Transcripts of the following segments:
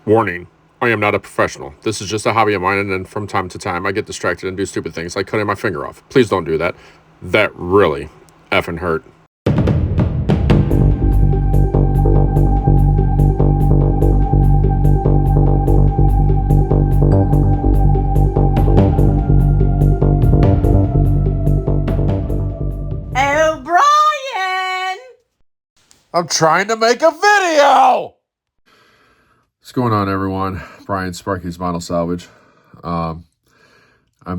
Warning, I am not a professional. This is just a hobby of mine, and then from time to time I get distracted and do stupid things like cutting my finger off. Please don't do that. That really effing hurt. O'Brien! I'm trying to make a video! What's going on, everyone? Brian, Sparky's Model Salvage. I'm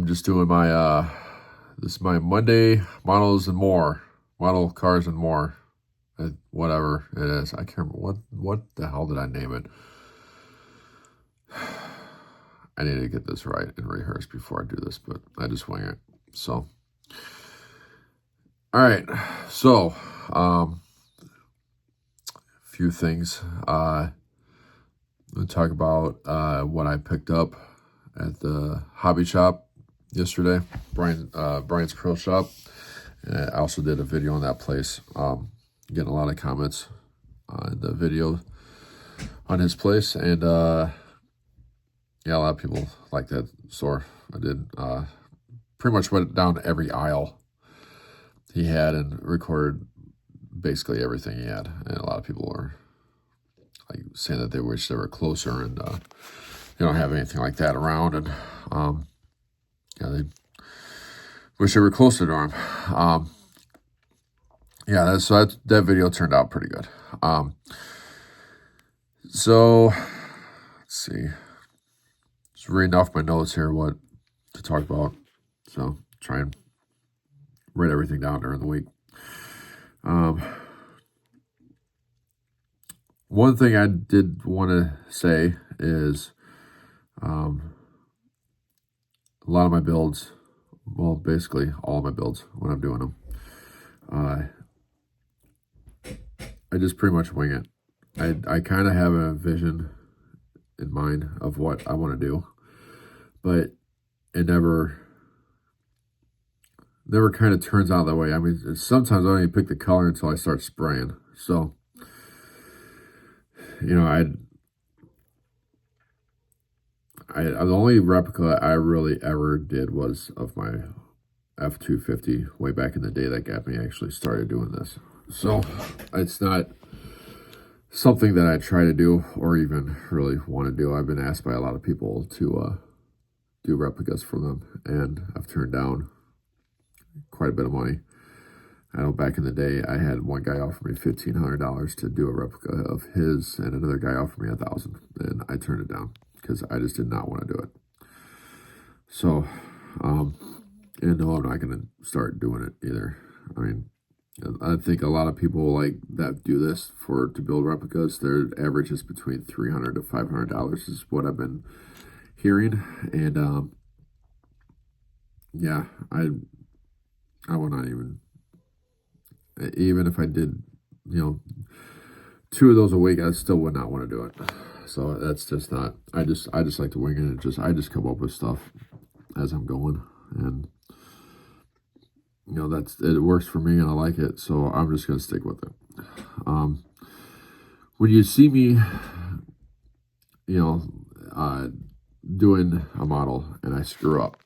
just doing my, this is my Monday models and more. Model cars and more. Whatever it is. I can't remember. What the hell did I name it? I need to get this right and rehearse before I do this, but I just wing it. So, all right. So, a few things. I'm going to talk about what I picked up at the hobby shop yesterday, Brian's Pro Shop. And I also did a video on that place. Getting a lot of comments on the video on his place, and yeah, a lot of people like that store. I did pretty much went down every aisle he had and recorded basically everything he had, and a lot of people are like saying that they wish they were closer, and they don't have anything like that around, and yeah, they wish they were closer to him. Yeah, that video turned out pretty good. So let's see. Just reading off my notes here what to talk about. So try and write everything down during the week. One thing I did want to say is a lot of my builds, well, basically all of my builds when I'm doing them, I just pretty much wing it. I kind of have a vision in mind of what I want to do, but it never kind of turns out that way. I mean, sometimes I don't even pick the color until I start spraying. So, you know, the only replica I really ever did was of my F-250 way back in the day that got me actually started doing this. So it's not something that I try to do or even really want to do. I've been asked by a lot of people to do replicas for them, and I've turned down quite a bit of money. I know back in the day, I had one guy offer me $1,500 to do a replica of his, and another guy offered me $1,000, and I turned it down because I just did not want to do it. So, and no, I'm not going to start doing it either. I mean, I think a lot of people like that do this to build replicas. Their average is between $300 to $500 is what I've been hearing, and yeah, I would not even if I did, 2 of those a week, I still would not want to do it. So that's just not. I just like to wing it. I just come up with stuff as I'm going, and it works for me, and I like it. So I'm just gonna stick with it. When you see me, doing a model and I screw up,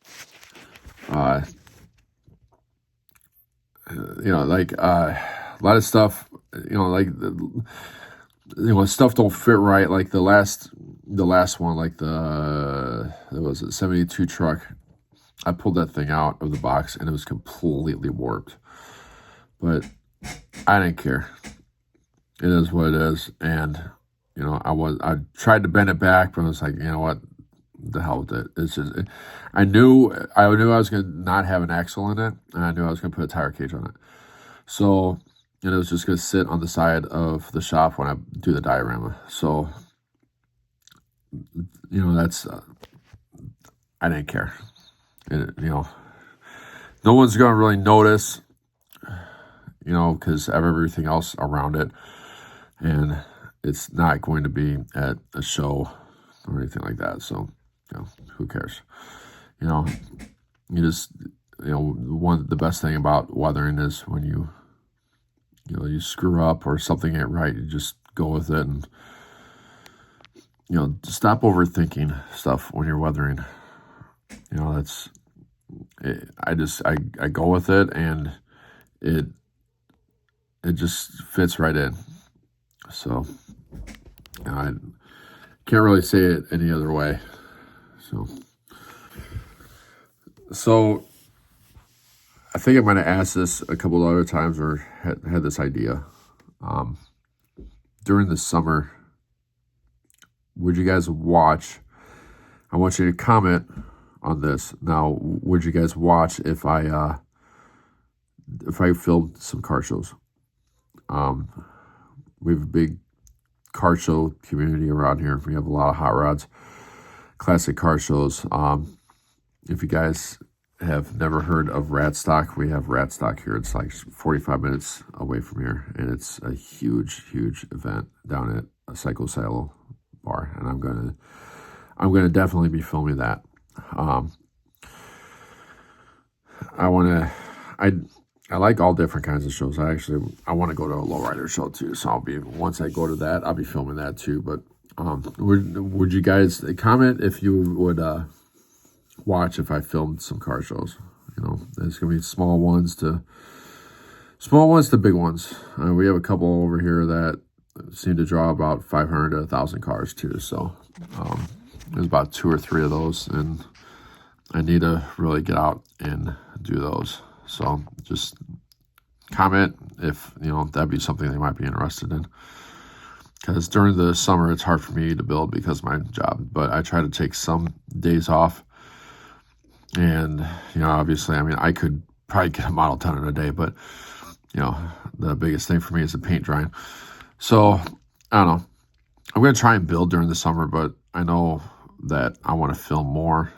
like a lot of stuff, stuff don't fit right. Like the last one, like it was a 72 truck. I pulled that thing out of the box and it was completely warped. But I didn't care. It is what it is. And, I tried to bend it back, but I was like, you know what? The hell with it. It's just, I knew I was going to not have an axle in it, and I knew I was going to put a tire cage on it. So, it was just going to sit on the side of the shop when I do the diorama. So, that's, I didn't care. No one's going to really notice, because of everything else around it. And it's not going to be at a show or anything like that. So, who cares? You just, the best thing about weathering is when you screw up or something ain't right, you just go with it and stop overthinking stuff when you're weathering. That's it. I go with it, and it just fits right in. So I can't really say it any other way. So I think I might have asked this a couple of other times, or had this idea. During the summer, would you guys watch? I want you to comment on this. Now, would you guys watch if I filmed some car shows? We have a big car show community around here. We have a lot of hot rods, classic car shows. If you guys have never heard of Radstock, we have Radstock here. It's like 45 minutes away from here, and it's a huge event down at a Psycho Silo bar, and I'm gonna definitely be filming that. I like all different kinds of shows. I want to go to a lowrider show too, so once I go to that, I'll be filming that too. But would you guys comment if you would watch if I filmed some car shows? There's gonna be small ones to big ones. We have a couple over here that seem to draw about 500 to 1,000 cars too. So there's about 2 or 3 of those, and I need to really get out and do those. So just comment if that'd be something they might be interested in. Because during the summer, it's hard for me to build because of my job, but I try to take some days off. And, obviously, I could probably get a model ton in a day, but, the biggest thing for me is the paint drying. So, I don't know. I'm going to try and build during the summer, but I know that I want to film more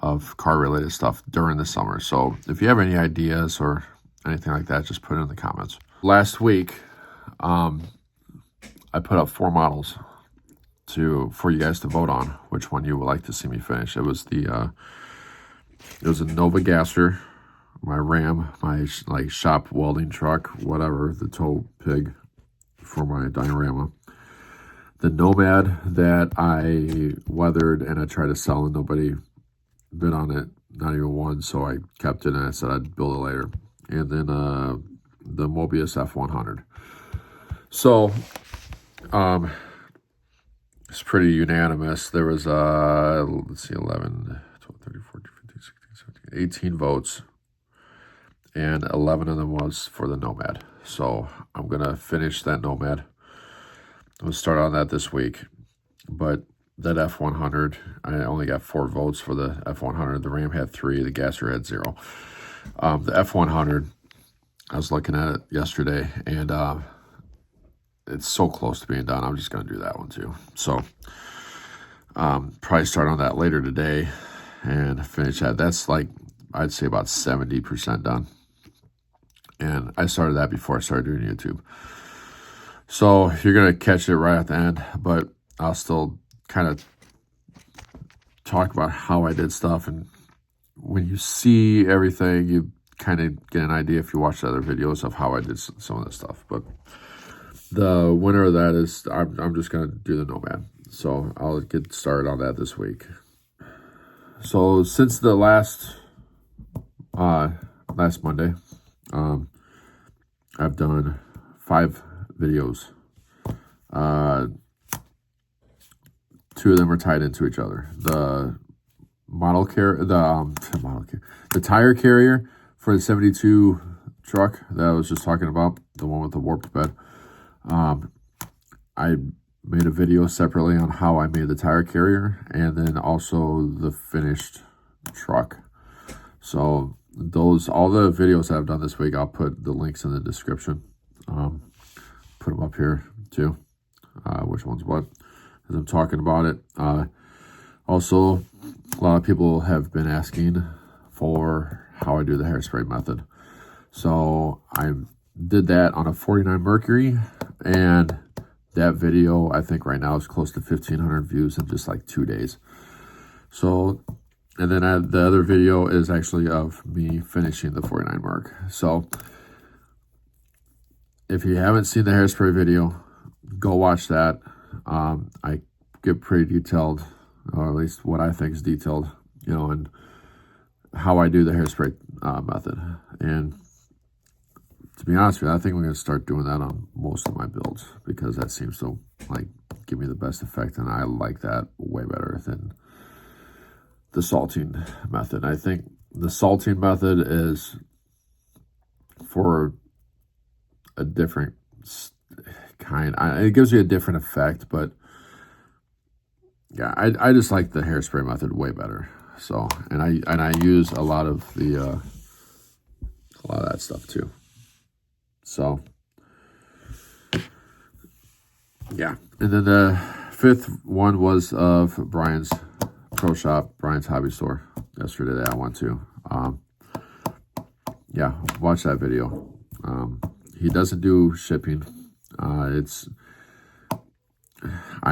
of car-related stuff during the summer. So, if you have any ideas or anything like that, just put it in the comments. Last week, I put up 4 models for you guys to vote on which one you would like to see me finish. It was a Nova Gasser, my Ram, my shop welding truck, whatever, the tow pig for my diorama. The Nomad that I weathered and I tried to sell and nobody bid on it, not even one, so I kept it and I said I'd build it later. And then the Mobius F100. So it's pretty unanimous. There was 11, 12, 13, 14, 15, 16, 17, 18 votes, and 11 of them was for the Nomad. So I'm gonna finish that Nomad. We'll start on that this week. But that F100, I only got 4 votes for the F100. The Ram had 3, the Gasser had 0. The F100, I was looking at it yesterday, and it's so close to being done. I'm just going to do that one too. So probably start on that later today and finish that. That's I'd say about 70% done. And I started that before I started doing YouTube. So you're going to catch it right at the end, but I'll still kind of talk about how I did stuff. And when you see everything, you kind of get an idea if you watch the other videos of how I did some of this stuff. But the winner of that is, I'm just going to do the Nomad. So I'll get started on that this week. So since the last Monday, I've done 5 videos. 2 of them are tied into each other. The the tire carrier for the 72 truck that I was just talking about, the one with the warped bed. I made a video separately on how I made the tire carrier, and then also the finished truck. So all the videos that I've done this week, I'll put the links in the description. Put them up here too. Which one's what, as I'm talking about it. Also, a lot of people have been asking for how I do the hairspray method. So I did that on a 49 Mercury, and that video, I think right now, is close to 1,500 views in just 2 days. So, and then the other video is actually of me finishing the 49 Merc. So if you haven't seen the hairspray video, go watch that. I get pretty detailed, or at least what I think is detailed, you know, and how I do the hairspray method. And to be honest with you, I think we're going to start doing that on most of my builds, because that seems to like give me the best effect, and I like that way better than the salting method. I think the salting method is for a different kind. It gives you a different effect, but yeah, I just like the hairspray method way better. So, and I use a lot of that stuff too. So, yeah. And then the fifth one was of Brian's Pro Shop, Brian's Hobby Store yesterday that I went to. Yeah, watch that video. He doesn't do shipping. I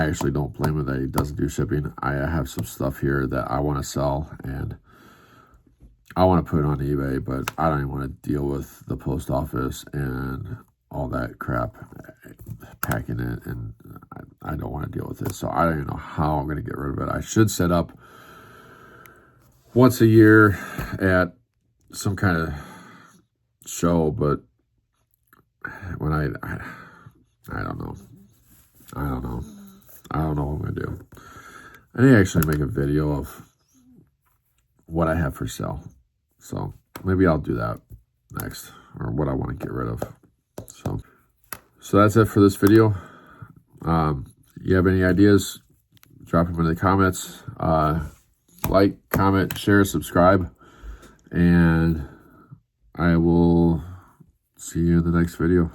actually don't blame him that he doesn't do shipping. I have some stuff here that I want to sell, and I want to put it on eBay, but I don't even want to deal with the post office and all that crap, packing it, and I don't want to deal with it. So I don't even know how I'm going to get rid of it. I should set up once a year at some kind of show, but when I don't know. I don't know what I'm going to do. I need to actually make a video of what I have for sale. So maybe I'll do that next, or what I want to get rid of. So that's it for this video. You have any ideas, drop them in the comments. Like, comment, share, subscribe. And I will see you in the next video.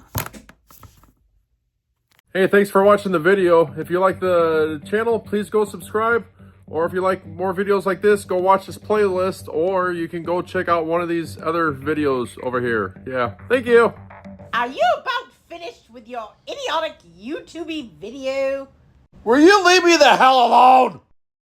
Hey, thanks for watching the video. If you like the channel, please go subscribe. Or if you like more videos like this, go watch this playlist. Or you can go check out one of these other videos over here. Yeah, thank you. Are you about finished with your idiotic YouTube video? Will you leave me the hell alone?